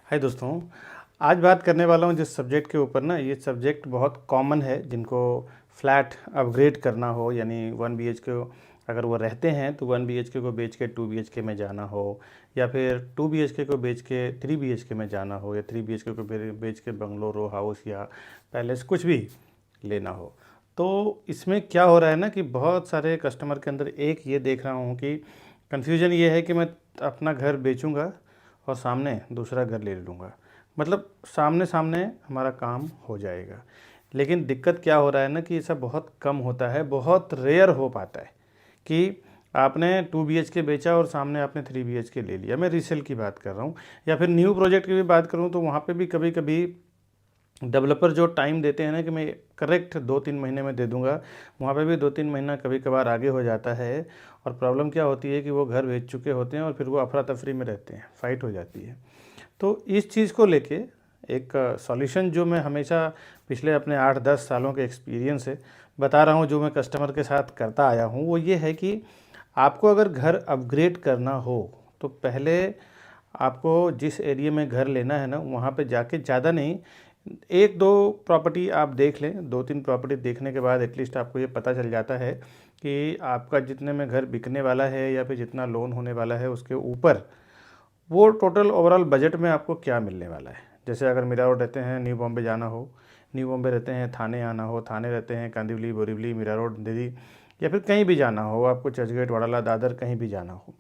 हाय दोस्तों, आज बात करने वाला हूँ जिस सब्जेक्ट के ऊपर ना, ये सब्जेक्ट बहुत कॉमन है जिनको फ्लैट अपग्रेड करना हो, यानी 1 BHK अगर वो रहते हैं तो 1 BHK को बेच के 2 BHK में जाना हो, या फिर 2 BHK को बेच के 3 BHK में जाना हो, या 3 BHK को बेच के बंगलो रो हाउस या पैलेस कुछ भी लेना हो। तो इसमें क्या हो रहा है ना कि बहुत सारे कस्टमर के अंदर एक ये देख रहा हूँ कि कन्फ्यूजन ये है कि मैं अपना घर बेचूंगा और सामने दूसरा घर ले लूँगा, मतलब सामने सामने हमारा काम हो जाएगा। लेकिन दिक्कत क्या हो रहा है ना कि ये सब बहुत कम होता है, बहुत रेयर हो पाता है कि आपने 2 BHK बेचा और सामने आपने 3 BHK ले लिया। मैं रीसेल की बात कर रहा हूँ, या फिर न्यू प्रोजेक्ट की भी बात करूँ तो वहाँ पे भी कभी कभी डेवलपर जो टाइम देते हैं ना कि मैं करेक्ट 2-3 महीने में दे दूंगा, वहाँ पे भी 2-3 महीना कभी कभार आगे हो जाता है। और प्रॉब्लम क्या होती है कि वो घर बेच चुके होते हैं और फिर वो अफरा तफरी में रहते हैं, फाइट हो जाती है। तो इस चीज़ को लेके एक सॉल्यूशन जो मैं हमेशा पिछले अपने 8-10 सालों के एक्सपीरियंस से बता रहा हूँ, जो मैं कस्टमर के साथ करता आया हूँ, वो ये है कि आपको अगर घर अपग्रेड करना हो तो पहले आपको जिस एरिया में घर लेना है ना, वहाँ पे जाके ज़्यादा नहीं, 1-2 प्रॉपर्टी आप देख लें। 2-3 प्रॉपर्टी देखने के बाद एटलीस्ट आपको ये पता चल जाता है कि आपका जितने में घर बिकने वाला है या फिर जितना लोन होने वाला है उसके ऊपर वो टोटल ओवरऑल बजट में आपको क्या मिलने वाला है। जैसे अगर मीरा रोड रहते हैं, न्यू बॉम्बे जाना हो, न्यू बॉम्बे रहते हैं थाने आना हो, थाने रहते हैं कांदिवली बोरीवली मीरा रोड दिल्ली, या फिर कहीं भी जाना हो आपको, चर्चगेट वड़ाला दादर कहीं भी जाना हो,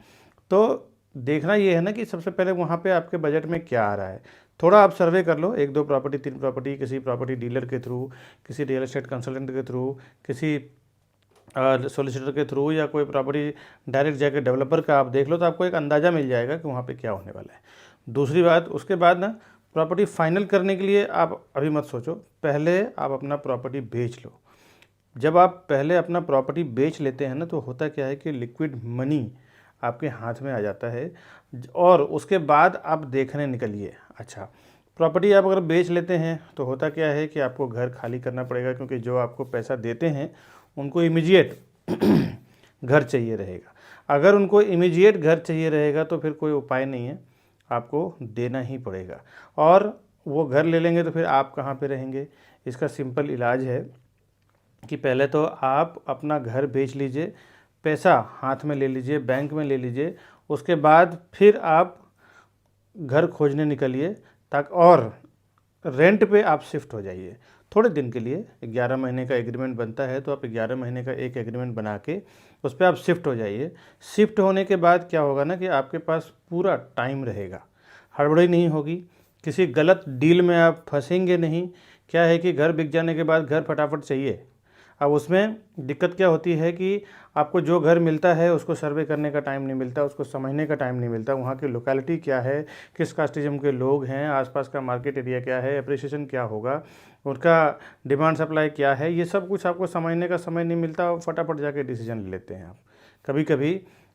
तो देखना ये है ना कि सबसे पहले वहाँ पे आपके बजट में क्या आ रहा है। थोड़ा आप सर्वे कर लो, 1-2 प्रॉपर्टी 3 प्रॉपर्टी किसी प्रॉपर्टी डीलर के थ्रू, किसी रियल एस्टेट कंसल्टेंट के थ्रू, किसी सोलिसिटर के थ्रू, या कोई प्रॉपर्टी डायरेक्ट जाके डेवलपर का आप देख लो, तो आपको एक अंदाज़ा मिल जाएगा कि वहाँ पे क्या होने वाला है। दूसरी बात, उसके बाद ना प्रॉपर्टी फाइनल करने के लिए आप अभी मत सोचो, पहले आप अपना प्रॉपर्टी बेच लो। जब आप पहले अपना प्रॉपर्टी बेच लेते हैं ना, तो होता क्या है कि लिक्विड मनी आपके हाथ में आ जाता है, और उसके बाद आप देखने निकलिए। अच्छा, प्रॉपर्टी आप अगर बेच लेते हैं तो होता क्या है कि आपको घर खाली करना पड़ेगा, क्योंकि जो आपको पैसा देते हैं उनको इमीडिएट घर चाहिए रहेगा। अगर उनको इमीडिएट घर चाहिए रहेगा तो फिर कोई उपाय नहीं है, आपको देना ही पड़ेगा। और वो घर ले लेंगे तो फिर आप कहाँ पे रहेंगे। इसका सिंपल इलाज है कि पहले तो आप अपना घर बेच लीजिए, पैसा हाथ में ले लीजिए, बैंक में ले लीजिए, उसके बाद फिर आप घर खोजने निकलिए, ताकि और रेंट पे आप शिफ्ट हो जाइए थोड़े दिन के लिए। 11 महीने का एग्रीमेंट बनता है, तो आप 11 महीने का एक एग्रीमेंट बना के उस पर आप शिफ्ट हो जाइए। शिफ्ट होने के बाद क्या होगा ना कि आपके पास पूरा टाइम रहेगा, हड़बड़ी नहीं होगी, किसी गलत डील में आप फंसेंगे नहीं। क्या है कि घर बिक जाने के बाद घर फटाफट चाहिए। अब उसमें दिक्कत क्या होती है कि आपको जो घर मिलता है उसको सर्वे करने का टाइम नहीं मिलता, उसको समझने का टाइम नहीं मिलता, वहाँ की लोकेलिटी क्या है, किस कास्टिज्म के लोग हैं, आसपास का मार्केट एरिया क्या है, अप्रिसिएशन क्या होगा, उनका डिमांड सप्लाई क्या है, ये सब कुछ आपको समझने का समय नहीं मिलता, और फटाफट जाके डिसीजन ले लेते हैं आप। कभी कभी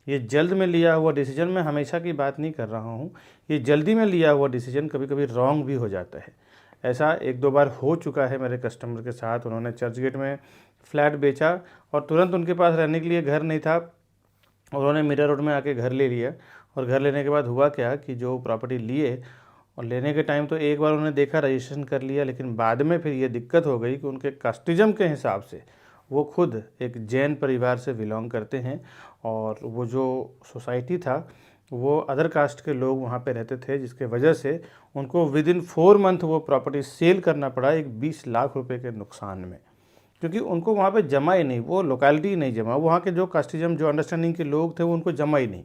ये जल्द में लिया हुआ डिसीजन, मैं हमेशा की बात नहीं कर रहा हूँ, ये जल्दी में लिया हुआ डिसीजन कभी कभी रॉन्ग भी हो जाता है। ऐसा 1-2 बार हो चुका है मेरे कस्टमर के साथ। उन्होंने चर्चगेट में फ्लैट बेचा और तुरंत उनके पास रहने के लिए घर नहीं था, उन्होंने मीरा रोड में आके घर ले लिया। और घर लेने के बाद हुआ क्या कि जो प्रॉपर्टी लिए, और लेने के टाइम तो एक बार उन्होंने देखा, रजिस्ट्रेशन कर लिया, लेकिन बाद में फिर ये दिक्कत हो गई कि उनके कास्टिज्म के हिसाब से वो खुद एक जैन परिवार से बिलोंग करते हैं, और वो जो सोसाइटी था वो अदर कास्ट के लोग वहाँ पे रहते थे, जिसके वजह से उनको विद इन 4 मंथ वो प्रॉपर्टी सेल करना पड़ा एक 20 लाख रुपए के नुकसान में। क्योंकि उनको वहाँ पे जमा ही नहीं, वो लोकेलिटी नहीं जमा, वहाँ के जो कास्टिज्म जो अंडरस्टैंडिंग के लोग थे वो उनको जमा ही नहीं।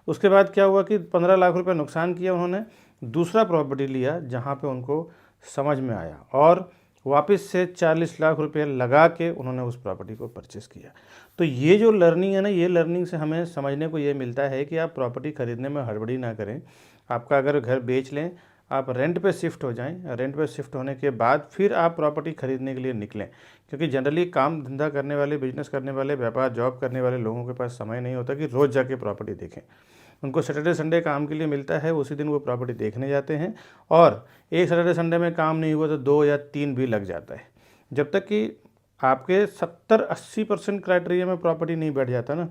उसके बाद क्या हुआ कि 15 लाख रुपए नुकसान किया उन्होंने, दूसरा प्रॉपर्टी लिया जहाँ पे उनको समझ में आया, और वापस से 40 लाख रुपए लगा के उन्होंने उस प्रॉपर्टी को परचेस किया। तो ये जो लर्निंग है ना, ये लर्निंग से हमें समझने को ये मिलता है कि आप प्रॉपर्टी खरीदने में हड़बड़ी ना करें। आपका अगर घर बेच लें, आप रेंट पे शिफ्ट हो जाएं, रेंट पे शिफ्ट होने के बाद फिर आप प्रॉपर्टी खरीदने के लिए निकलें। क्योंकि जनरली काम धंधा करने वाले, बिजनेस करने वाले, व्यापार जॉब करने वाले लोगों के पास समय नहीं होता कि रोज़ जाके प्रॉपर्टी देखें। उनको सैटरडे संडे काम के लिए मिलता है, उसी दिन वो प्रॉपर्टी देखने जाते हैं, और एक सैटरडे संडे में काम नहीं हुआ तो 2 या 3 भी लग जाता है। जब तक कि आपके 70-80% क्राइटेरिया में प्रॉपर्टी नहीं बैठ जाता ना,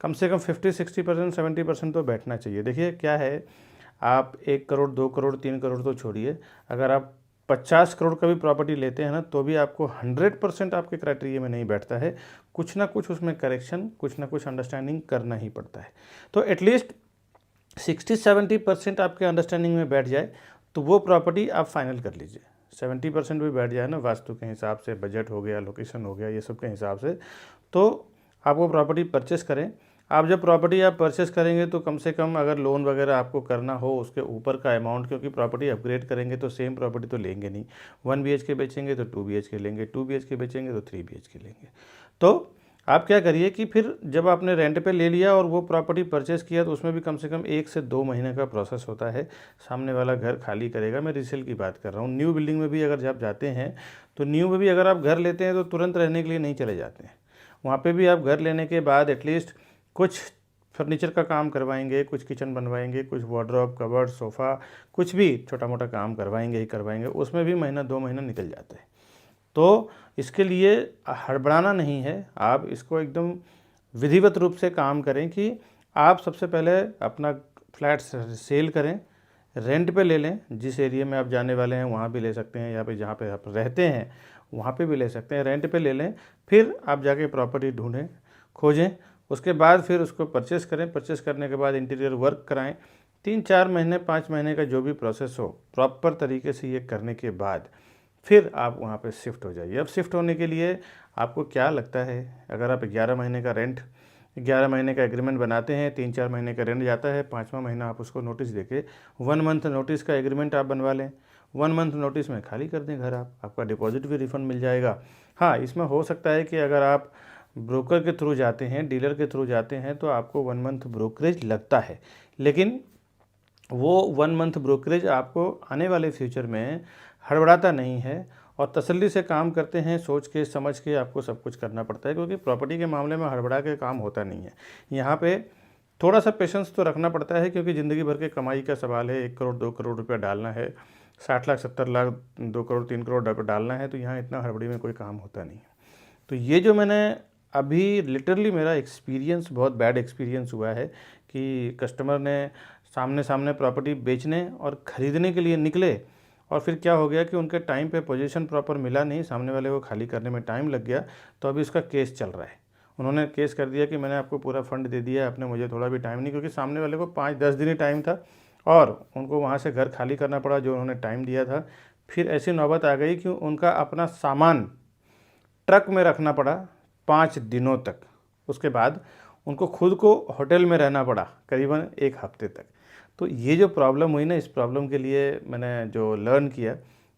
कम से कम 50-60%, 70% तो बैठना चाहिए। देखिए क्या है, आप 1 करोड़ 2 करोड़ 3 करोड़ तो छोड़िए, अगर आप 50 करोड़ का भी प्रॉपर्टी लेते हैं ना, तो भी आपको 100% आपके क्राइटेरिया में नहीं बैठता है। कुछ ना कुछ उसमें करेक्शन, कुछ ना कुछ अंडरस्टैंडिंग करना ही पड़ता है। तो एटलीस्ट 60-70% आपके अंडरस्टैंडिंग में बैठ जाए तो वो प्रॉपर्टी आप फाइनल कर लीजिए। 70% भी बैठ जाए ना, वास्तु के हिसाब से, बजट हो गया, लोकेशन हो गया, ये सब के हिसाब से, तो आप वो प्रॉपर्टी परचेस करें। आप जब प्रॉपर्टी आप परचेस करेंगे तो कम से कम अगर लोन वगैरह आपको करना हो उसके ऊपर का अमाउंट, क्योंकि प्रॉपर्टी अपग्रेड करेंगे तो सेम प्रॉपर्टी तो लेंगे नहीं। 1 BHK बेचेंगे तो 2 BHK लेंगे, 2 BHK बेचेंगे तो 3 BHK लेंगे। तो आप क्या करिए कि फिर जब आपने रेंट पे ले लिया और वो प्रॉपर्टी परचेस किया, तो उसमें भी कम से कम 1 से 2 महीने का प्रोसेस होता है। सामने वाला घर खाली करेगा, मैं रीसेल की बात कर रहा हूँ। न्यू बिल्डिंग में भी अगर आप जाते हैं तो न्यू में भी अगर आप घर लेते हैं तो तुरंत रहने के लिए नहीं चले जाते हैं। वहाँ पे भी आप घर लेने के बाद एटलीस्ट कुछ फर्नीचर का काम करवाएंगे, कुछ किचन बनवाएंगे, कुछ वार्डरोब, कबर्ड, सोफ़ा, कुछ भी छोटा मोटा काम करवाएंगे ही करवाएंगे। उसमें भी महीना 2 महीना निकल जाता है। तो इसके लिए हड़बड़ाना नहीं है, आप इसको एकदम विधिवत रूप से काम करें कि आप सबसे पहले अपना फ्लैट सेल करें, रेंट पे ले लें। जिस एरिया में आप जाने वाले हैं वहाँ भी ले सकते हैं, या फिर जहाँ पे आप रहते हैं वहाँ पे भी ले सकते हैं, रेंट पे ले लें। फिर आप जाके प्रॉपर्टी ढूंढें, खोजें, उसके बाद फिर उसको परचेस करें। परचेस करने के बाद इंटीरियर वर्क कराएं। 3-4 महीने 5 महीने का जो भी प्रोसेस हो, प्रॉपर तरीके से ये करने के बाद फिर आप वहाँ पे शिफ्ट हो जाइए। अब शिफ्ट होने के लिए आपको क्या लगता है, अगर आप 11 महीने का रेंट, 11 महीने का एग्रीमेंट बनाते हैं, 3-4 महीने का रेंट जाता है, 5वां महीना आप उसको नोटिस देके 1 मंथ नोटिस का एग्रीमेंट आप बनवा लें। 1 मंथ नोटिस में खाली कर दें घर आप, आपका डिपॉजिट भी रिफंड मिल जाएगा। हाँ, इसमें हो सकता है कि अगर आप ब्रोकर के थ्रू जाते हैं, डीलर के थ्रू जाते हैं, तो आपको 1 मंथ ब्रोकरेज लगता है, लेकिन वो 1 मंथ ब्रोकरेज आपको आने वाले फ्यूचर में हड़बड़ाता नहीं है। और तसल्ली से काम करते हैं, सोच के समझ के आपको सब कुछ करना पड़ता है, क्योंकि प्रॉपर्टी के मामले में हड़बड़ा के काम होता नहीं है। यहाँ पे थोड़ा सा पेशेंस तो रखना पड़ता है, क्योंकि ज़िंदगी भर के कमाई का सवाल है। 1 करोड़ 2 करोड़ रुपया डालना है, 60 लाख 70 लाख 2 करोड़ 3 करोड़ रुपये डालना है, तो यहाँ इतना हड़बड़ी में कोई काम होता नहीं है। तो ये जो मैंने अभी लिटरली मेरा एक्सपीरियंस, बहुत बैड एक्सपीरियंस हुआ है कि कस्टमर ने सामने सामने प्रॉपर्टी बेचने और ख़रीदने के लिए निकले, और फिर क्या हो गया कि उनके टाइम पे पोजीशन प्रॉपर मिला नहीं, सामने वाले को खाली करने में टाइम लग गया। तो अभी उसका केस चल रहा है। उन्होंने केस कर दिया कि मैंने आपको पूरा फंड दे दिया, आपने मुझे थोड़ा भी टाइम नहीं, क्योंकि सामने वाले को 5-10 दिन ही टाइम था और उनको वहाँ से घर खाली करना पड़ा जो उन्होंने टाइम दिया था। फिर ऐसी नौबत आ गई कि उनका अपना सामान ट्रक में रखना पड़ा 5 दिनों तक। उसके बाद उनको खुद को होटल में रहना पड़ा करीबन 1 हफ्ते तक। तो ये जो प्रॉब्लम हुई ना, इस प्रॉब्लम के लिए मैंने जो लर्न किया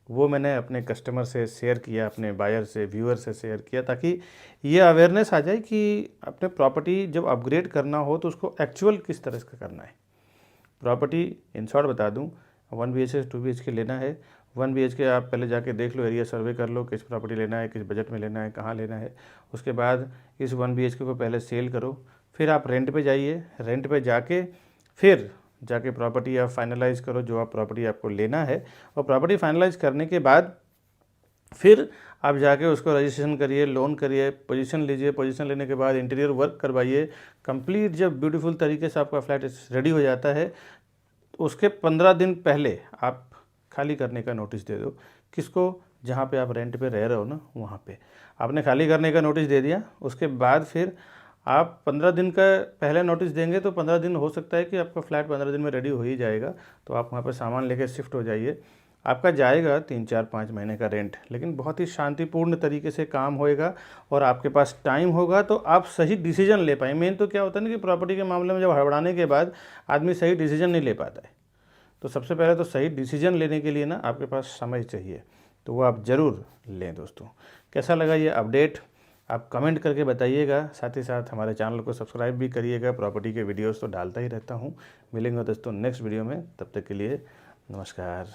वो मैंने अपने कस्टमर से शेयर किया, अपने बायर से, व्यूअर से शेयर किया, ताकि ये अवेयरनेस आ जाए कि अपने प्रॉपर्टी जब अपग्रेड करना हो तो उसको एक्चुअल किस तरह से करना है। प्रॉपर्टी इन शॉर्ट बता दूं, 1 BHK 2 BHK लेना है, 1 BHK आप पहले जाके देख लो, एरिया सर्वे कर लो, किस प्रॉपर्टी लेना है, किस बजट में लेना है, कहाँ लेना है। उसके बाद इस 1 BHK को पहले सेल करो, फिर आप रेंट पे जाइए। रेंट पे जाके फिर जाके प्रॉपर्टी आप फाइनलाइज़ करो, जो आप प्रॉपर्टी आपको लेना है। और प्रॉपर्टी फाइनलाइज़ करने के बाद फिर आप जाके उसको रजिस्ट्रेशन करिए, लोन करिए, पोजीशन लीजिए। पोजीशन लेने के बाद इंटीरियर वर्क करवाइए। कंप्लीट जब ब्यूटीफुल तरीके से आपका फ्लैट रेडी हो जाता है, उसके 15 दिन पहले आप खाली करने का नोटिस दे दो। किसको? जहाँ पे आप रेंट पे रह रहे हो ना, वहाँ पे आपने खाली करने का नोटिस दे दिया। उसके बाद फिर आप 15 दिन का पहले नोटिस देंगे तो 15 दिन हो सकता है कि आपका फ्लैट 15 दिन में रेडी हो ही जाएगा। तो आप वहाँ पे सामान लेके शिफ्ट हो जाइए। आपका जाएगा 3-4-5 महीने का रेंट, लेकिन बहुत ही शांतिपूर्ण तरीके से काम होएगा और आपके पास टाइम होगा तो आप सही डिसीजन ले पाएँ। मेन तो क्या होता है ना कि प्रॉपर्टी के मामले में जब हड़बड़ाने के बाद आदमी सही डिसीजन नहीं ले पाता है। तो सबसे पहले तो सही डिसीजन लेने के लिए ना आपके पास समय चाहिए, तो वो आप ज़रूर लें। दोस्तों, कैसा लगा ये अपडेट आप कमेंट करके बताइएगा। साथ ही साथ हमारे चैनल को सब्सक्राइब भी करिएगा। प्रॉपर्टी के वीडियोस तो डालता ही रहता हूँ। मिलेंगे दोस्तों नेक्स्ट वीडियो में, तब तक के लिए नमस्कार।